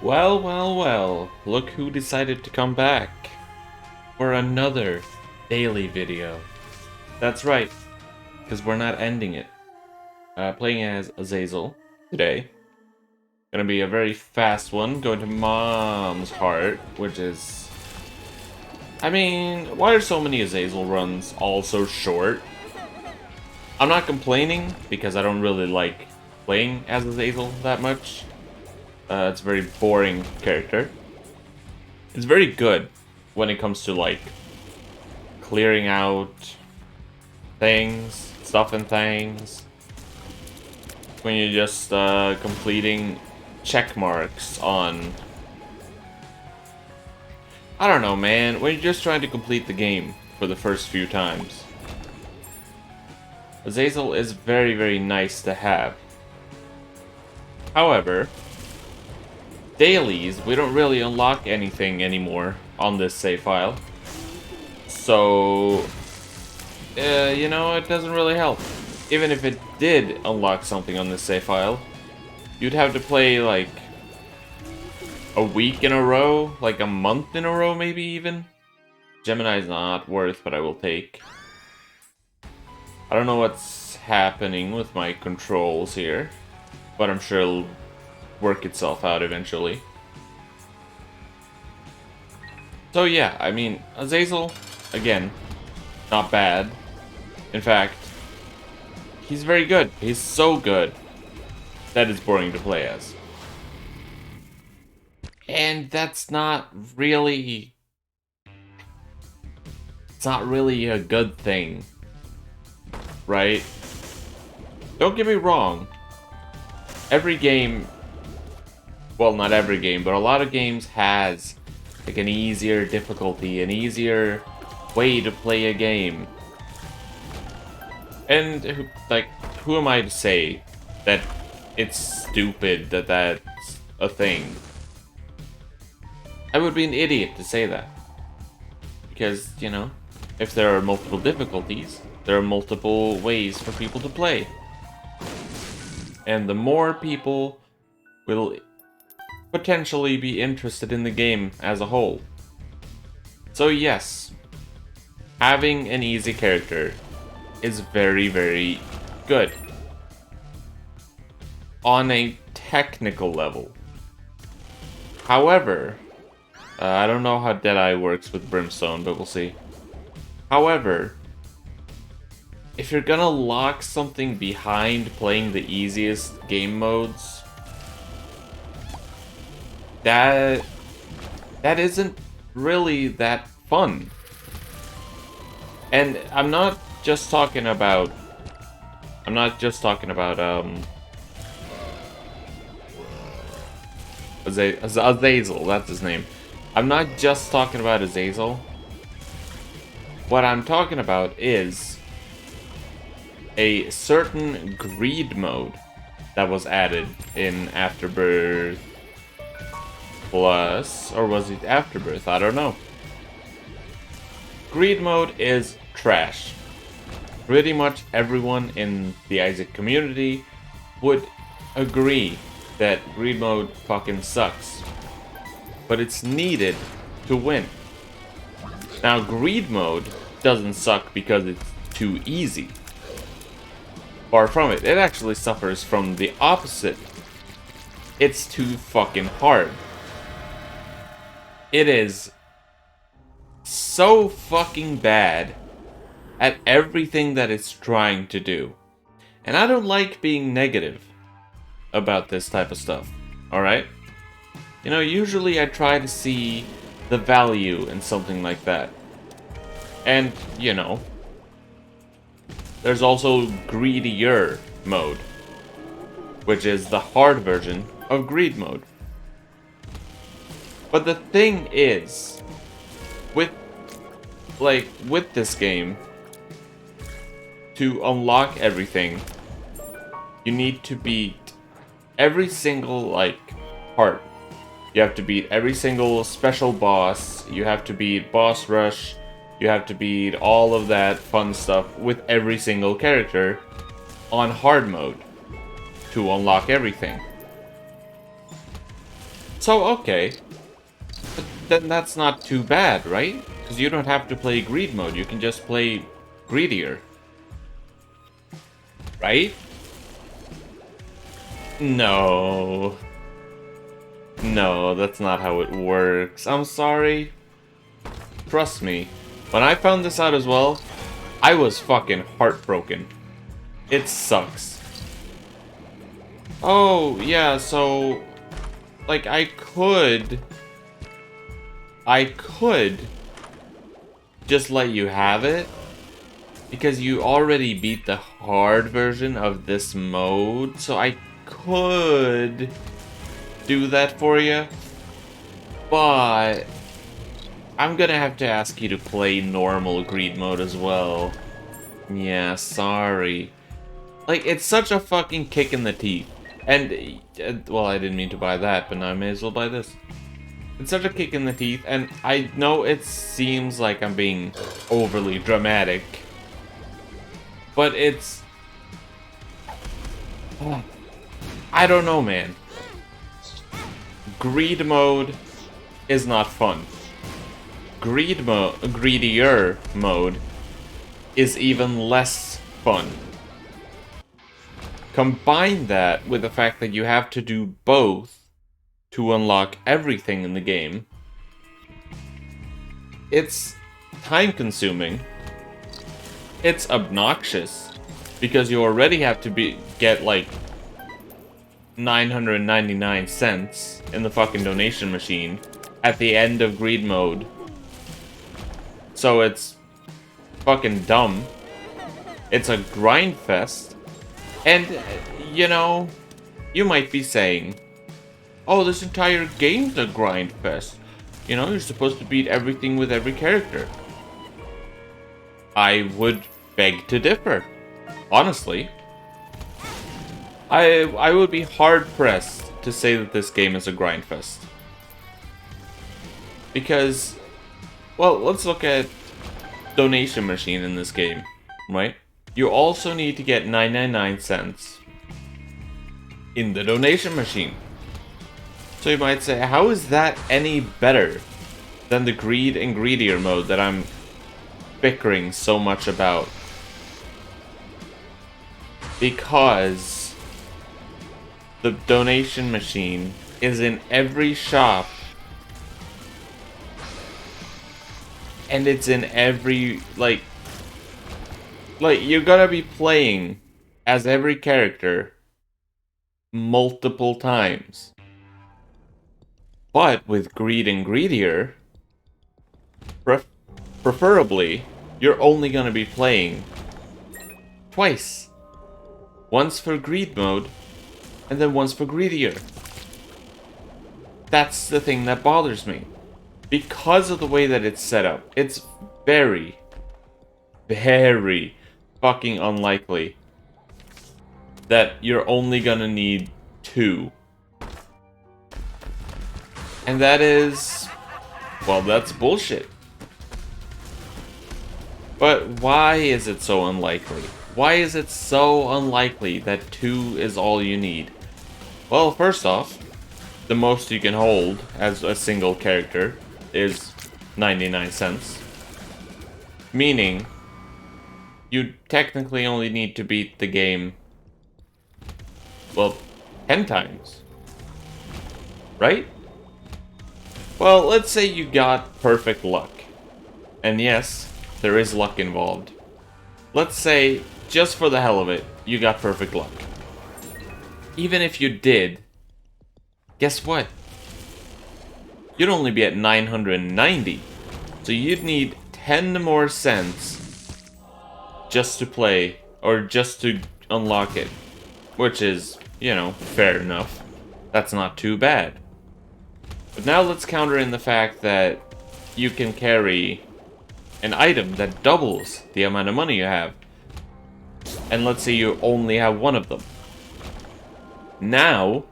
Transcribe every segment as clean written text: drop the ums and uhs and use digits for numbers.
Well, well, well, look who decided to come back for another daily video. That's right, because we're not ending it. Playing as Azazel today. Gonna be a very fast one, going to Mom's Heart, which is... I mean, why are so many Azazel runs all so short? I'm not complaining, because I don't really like playing as Azazel that much. It's a very boring character. It's very good when it comes to, like, clearing out things, stuff and things. When you're just completing check marks on... I don't know, man. When you're just trying to complete the game for the first few times. Azazel is very, very nice to have. However, dailies, we don't really unlock anything anymore on this save file. So, you know, it doesn't really help. Even if it did unlock something on this save file, you'd have to play like a week in a row, like a month in a row, maybe even. Gemini's not worth, but I will take. I don't know what's happening with my controls here, but I'm sure it'll work itself out eventually. So yeah, I mean, Azazel, again, not bad. In fact, he's very good. He's so good that it's boring to play as. And that's not really... It's not really a good thing, right? Don't get me wrong. Every game... Well, not every game, but a lot of games has like an easier difficulty, an easier way to play a game. And, like, who am I to say that it's stupid that that's a thing? I would be an idiot to say that. Because, you know, if there are multiple difficulties, there are multiple ways for people to play. And the more people will potentially be interested in the game as a whole. So yes, having an easy character is very, very good. On a technical level. However, I don't know how Deadeye works with Brimstone, but we'll see. However, if you're gonna lock something behind playing the easiest game modes, that isn't really that fun. And I'm not just talking about Azazel, that's his name. I'm not just talking about Azazel. What I'm talking about is a certain greed mode that was added in Afterbirth Plus, or was it Afterbirth? I don't know. Greed mode is trash. Pretty much everyone in the Isaac community would agree that greed mode fucking sucks. But it's needed to win. Now, greed mode doesn't suck because it's too easy. Far from it. It actually suffers from the opposite. It's too fucking hard. It is so fucking bad at everything that it's trying to do. And I don't like being negative about this type of stuff, alright? You know, usually I try to see the value in something like that. And, you know, there's also greedier mode, which is the hard version of greed mode. But the thing is, with this game, to unlock everything, you need to beat every single, like, part. You have to beat every single special boss, you have to beat boss rush, you have to beat all of that fun stuff with every single character on hard mode to unlock everything. So, okay. But then that's not too bad, right? Because you don't have to play greed mode, you can just play greedier. Right? No. No, that's not how it works. I'm sorry. Trust me. When I found this out as well, I was fucking heartbroken. It sucks. Oh, yeah, so... Like, I could just let you have it, because you already beat the hard version of this mode, so I could do that for you, but I'm gonna have to ask you to play normal greed mode as well. Yeah, sorry. Like, it's such a fucking kick in the teeth. And, well, I didn't mean to buy that, but now I may as well buy this. It's such a kick in the teeth, and I know it seems like I'm being overly dramatic, but it's... I don't know, man. Greed mode is not fun. Greedier mode is even less fun. Combine that with the fact that you have to do both to unlock everything in the game. It's time-consuming. It's obnoxious, because you already have to get like 999 cents in the fucking donation machine at the end of greed mode. So it's fucking dumb. It's a grind fest. And, you know, you might be saying, oh, this entire game's a grind fest. You know, you're supposed to beat everything with every character. I would beg to differ, honestly. I would be hard-pressed to say that this game is a grind fest. Because, well, let's look at donation machine in this game, right? You also need to get 999 cents in the donation machine. So you might say, how is that any better than the greed and greedier mode that I'm bickering so much about? Because the donation machine is in every shop, and it's in every, like you're gonna be playing as every character multiple times. But with greed and greedier, preferably, you're only gonna be playing twice. Once for greed mode, and then once for greedier. That's the thing that bothers me. Because of the way that it's set up, it's very, very fucking unlikely that you're only gonna need 2. And that is... well, that's bullshit. But why is it so unlikely? Why is it so unlikely that 2 is all you need? Well, first off, the most you can hold as a single character is 99 cents. Meaning, you technically only need to beat the game, well, 10 times. Right? Well, let's say you got perfect luck. And yes, there is luck involved. Let's say, just for the hell of it, you got perfect luck. Even if you did, guess what? You'd only be at 990. So you'd need 10 more cents just to play, or just to unlock it. Which is, you know, fair enough. That's not too bad. But now let's counter in the fact that you can carry an item that doubles the amount of money you have. And let's say you only have one of them. Now,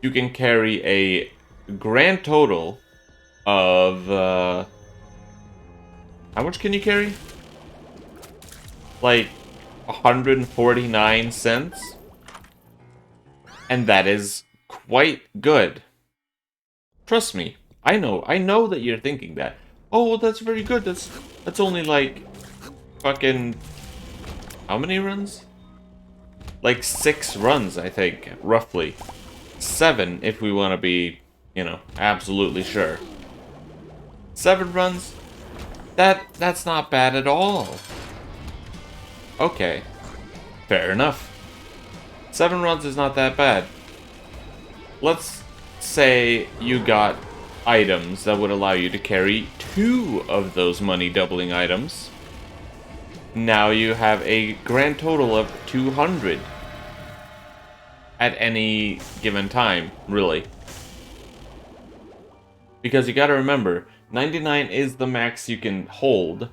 you can carry a grand total of... how much can you carry? Like 149 cents? And that is quite good. Trust me. I know that you're thinking that. Oh, well, that's very good. That's only like fucking how many runs? Like 6 runs, I think, roughly. 7 if we want to be, you know, absolutely sure. 7 runs? That's not bad at all. Okay. Fair enough. 7 runs is not that bad. Let's say you got items that would allow you to carry 2 of those money doubling items. Now you have a grand total of 200 at any given time, really. Because you gotta remember, 99 is the max you can hold,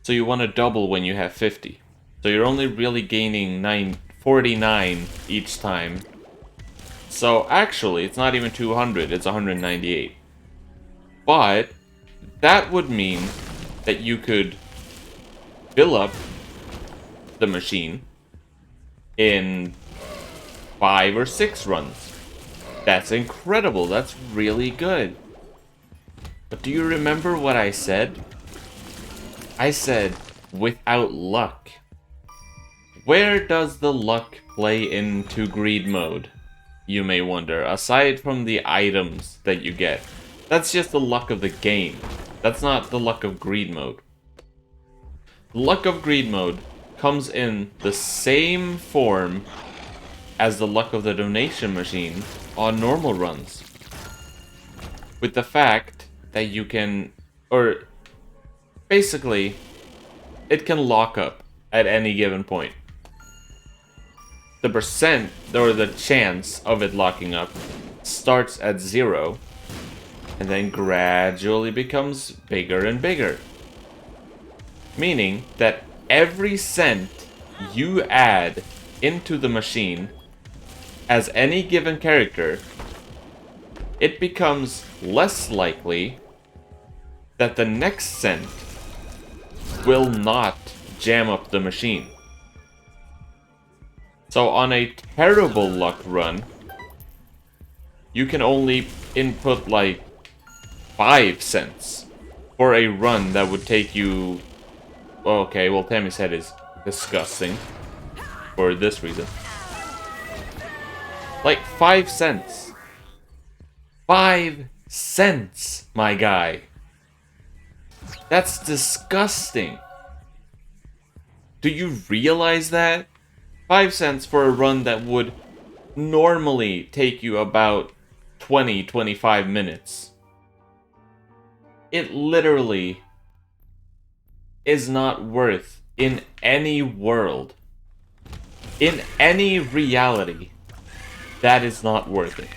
so you want to double when you have 50. So you're only really gaining 49 each time. So actually, it's not even 200, it's 198. But that would mean that you could fill up the machine in 5 or 6 runs. That's incredible, that's really good. But do you remember what I said? I said, without luck. Where does the luck play into greed mode? You may wonder, aside from the items that you get. That's just the luck of the game. That's not the luck of greed mode. The luck of greed mode comes in the same form as the luck of the donation machine on normal runs. With the fact that you can, or basically, it can lock up at any given point. The percent, or the chance of it locking up, starts at 0, and then gradually becomes bigger and bigger. Meaning that every cent you add into the machine as any given character, it becomes less likely that the next cent will not jam up the machine. So on a terrible luck run, you can only input like 5 cents for a run that would take you... Okay, well, Tammy's head is disgusting for this reason. Like 5 cents. 5 cents, my guy. That's disgusting. Do you realize that? 5 cents for a run that would normally take you about 20-25 minutes. It literally is not worth, in any world, in any reality, that is not worth it.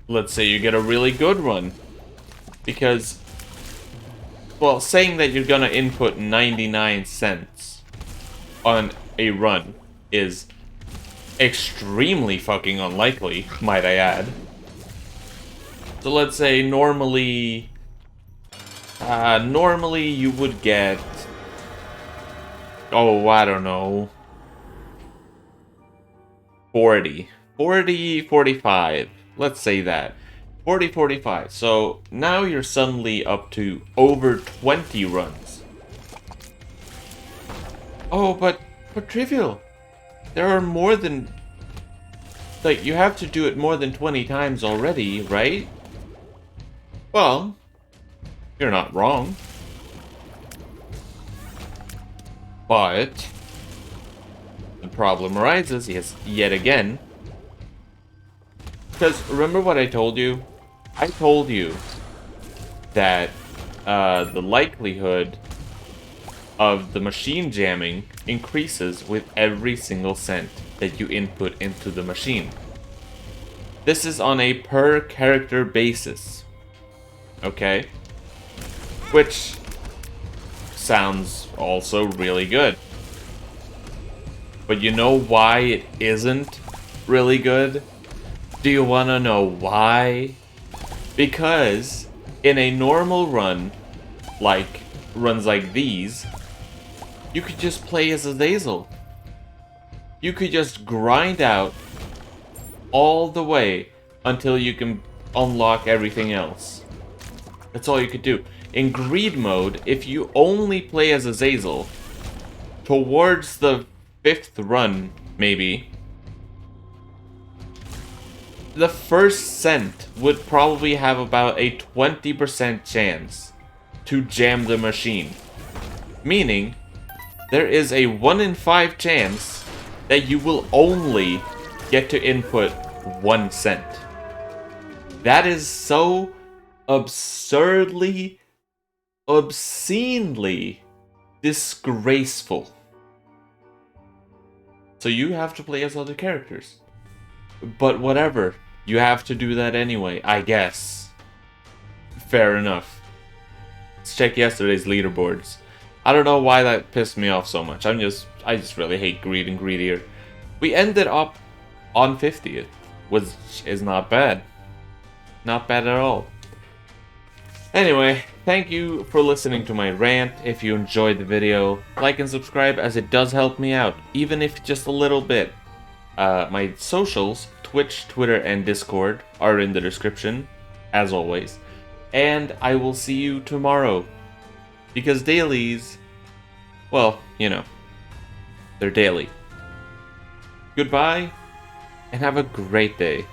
Let's say you get a really good run, because, well, saying that you're gonna input 99 cents on a run is extremely fucking unlikely, might I add. So let's say normally you would get, oh, I don't know, 45. Let's say that. 45. So now you're suddenly up to over 20 runs. Oh, but Trivial, there are more than... Like, you have to do it more than 20 times already, right? Well, you're not wrong. But the problem arises, yet again. Because remember what I told you? I told you that the likelihood of the machine jamming increases with every single cent that you input into the machine. This is on a per character basis. Okay? Which sounds also really good. But you know why it isn't really good? Do you want to know why? Because in a normal run, like runs like these, you could just play as Azazel. You could just grind out all the way until you can unlock everything else. That's all you could do. In greed mode, if you only play as Azazel, towards the 5th run, maybe, the first cent would probably have about a 20% chance to jam the machine. Meaning, there is a 1 in 5 chance that you will only get to input 1 cent. That is so absurdly, obscenely disgraceful. So you have to play as other characters. But whatever, you have to do that anyway, I guess. Fair enough. Let's check yesterday's leaderboards. I don't know why that pissed me off so much. I just really hate Greed and Greedier. We ended up on 50th, which is not bad. Not bad at all. Anyway, thank you for listening to my rant. If you enjoyed the video, like and subscribe as it does help me out, even if just a little bit. My socials, Twitch, Twitter, and Discord are in the description, as always. And I will see you tomorrow. Because dailies, well, you know, they're daily. Goodbye, and have a great day.